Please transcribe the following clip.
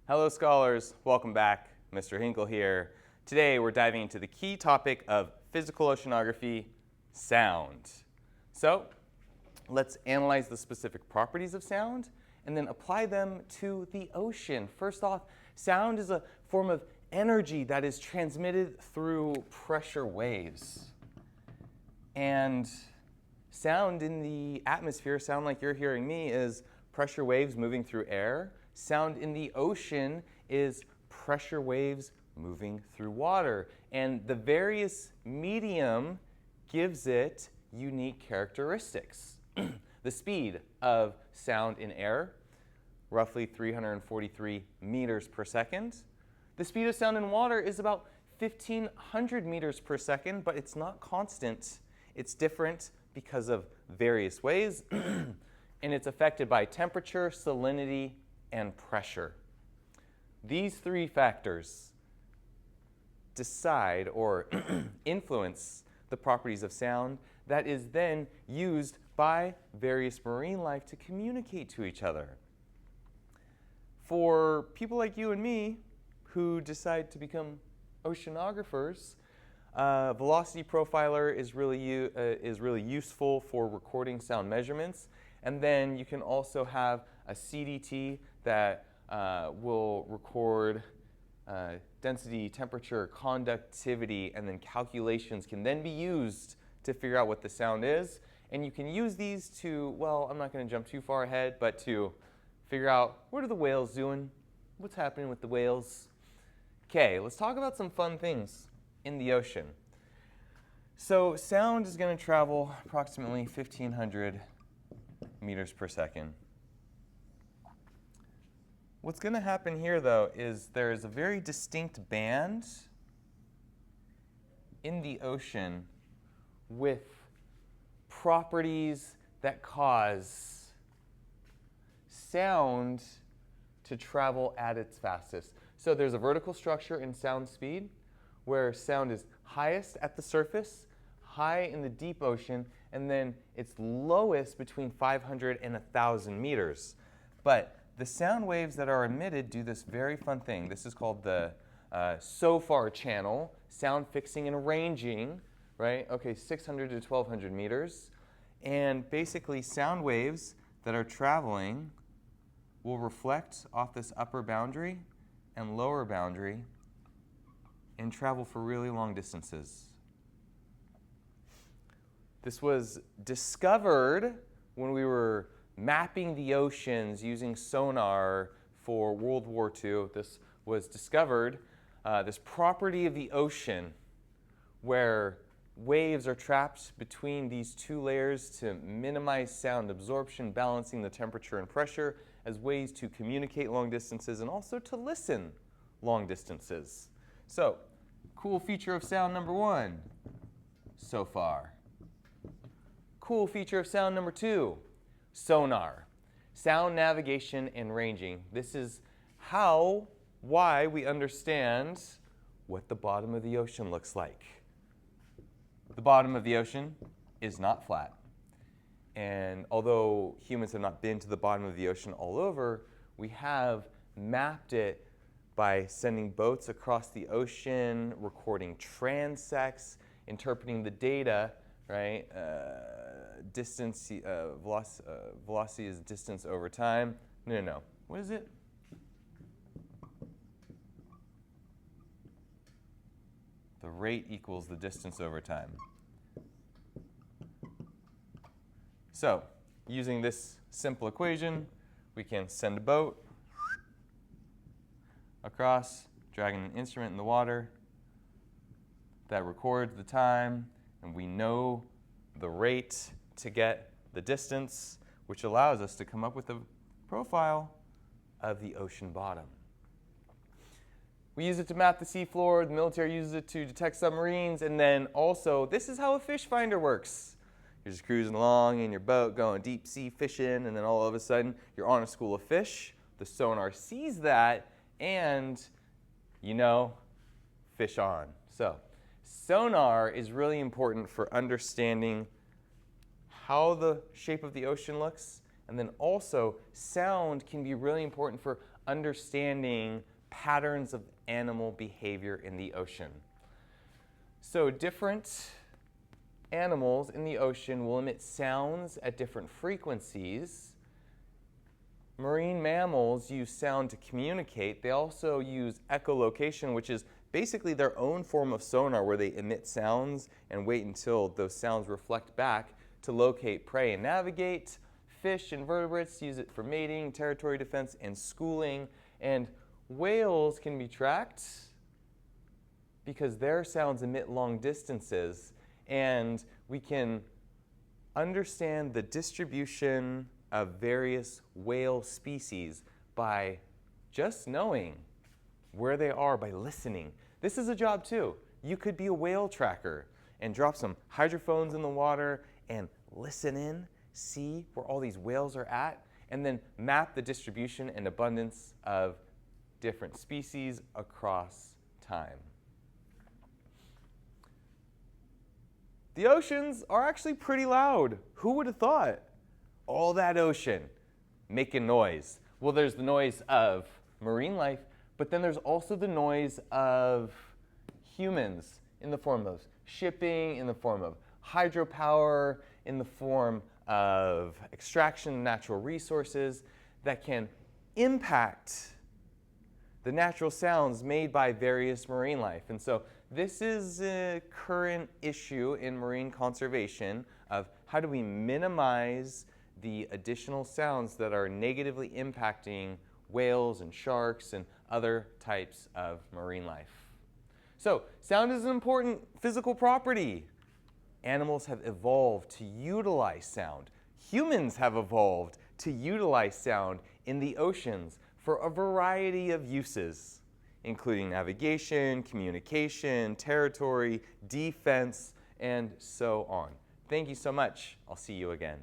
Hello scholars, welcome back. Mr. Hinkle here. Today we're diving into the key topic of physical oceanography, sound. So let's analyze the specific properties of sound and then apply them to the ocean. First off, sound is a form of energy that is transmitted through pressure waves. And sound in the atmosphere, sound like you're hearing me, is pressure waves moving through air. Sound in the ocean is pressure waves moving through water. And the various medium gives it unique characteristics. The speed of sound in air, roughly 343 meters per second. The speed of sound in water is about 1,500 meters per second, but it's not constant. It's different because of various ways, and it's affected by temperature, salinity, and pressure. These three factors decide or influence the properties of sound that is then used by various marine life to communicate to each other. For people like you and me who decide to become oceanographers, velocity profiler is really useful for recording sound measurements. And then you can also have a CDT that will record density, temperature, conductivity, and then calculations can then be used to figure out what the sound is. And you can use these to, well, I'm not going to jump too far ahead, but to figure out what are the whales doing? What's happening with the whales? Okay, let's talk about some fun things in the ocean. So sound is going to travel approximately 1,500 meters per second. What's going to happen here, though, is there is a very distinct band in the ocean with properties that cause sound to travel at its fastest. So there's a vertical structure in sound speed where sound is highest at the surface, high in the deep ocean, and then it's lowest between 500 and 1,000 meters. But the sound waves that are emitted do this very fun thing. This is called the SOFAR channel, sound fixing and ranging, right? Okay, 600 to 1,200 meters. And basically sound waves that are traveling will reflect off this upper boundary and lower boundary and travel for really long distances. This was discovered when we were mapping the oceans using sonar for World War II. This was discovered, this property of the ocean where waves are trapped between these two layers to minimize sound absorption, balancing the temperature and pressure as ways to communicate long distances and also to listen long distances. So, cool feature of sound number one, SOFAR. Cool feature of sound number two, sonar. Sound navigation and ranging. This is why we understand what the bottom of the ocean looks like. The bottom of the ocean is not flat. And although humans have not been to the bottom of the ocean all over, we have mapped it by sending boats across the ocean, recording transects, interpreting the data, right? Distance, velocity is distance over time. No. What is it? The rate equals the distance over time. So, using this simple equation, we can send a boat across, dragging an instrument in the water that records the time, and we know the rate to get the distance, which allows us to come up with a profile of the ocean bottom. We use it to map the seafloor, the military uses it to detect submarines, and then also, this is how a fish finder works. You're just cruising along in your boat, going deep sea fishing, and then all of a sudden, you're on a school of fish. The sonar sees that, and fish on. So, sonar is really important for understanding how the shape of the ocean looks, and then also sound can be really important for understanding patterns of animal behavior in the ocean. So different animals in the ocean will emit sounds at different frequencies. Marine mammals use sound to communicate. They also use echolocation, which is basically their own form of sonar where they emit sounds and wait until those sounds reflect back to locate prey and navigate. Fish and vertebrates use it for mating, territory defense, and schooling. And whales can be tracked because their sounds emit long distances, and we can understand the distribution of various whale species by just knowing where they are by listening. This is a job too. You could be a whale tracker and drop some hydrophones in the water and listen in, see where all these whales are at, and then map the distribution and abundance of different species across time. The oceans are actually pretty loud. Who would have thought? All that ocean making noise. Well, there's the noise of marine life, but then there's also the noise of humans in the form of shipping, in the form of hydropower, in the form of extraction of natural resources that can impact the natural sounds made by various marine life. And so this is a current issue in marine conservation of how do we minimize the additional sounds that are negatively impacting whales and sharks and other types of marine life. So sound is an important physical property. Animals have evolved to utilize sound. Humans have evolved to utilize sound in the oceans for a variety of uses, including navigation, communication, territory, defense, and so on. Thank you so much. I'll see you again.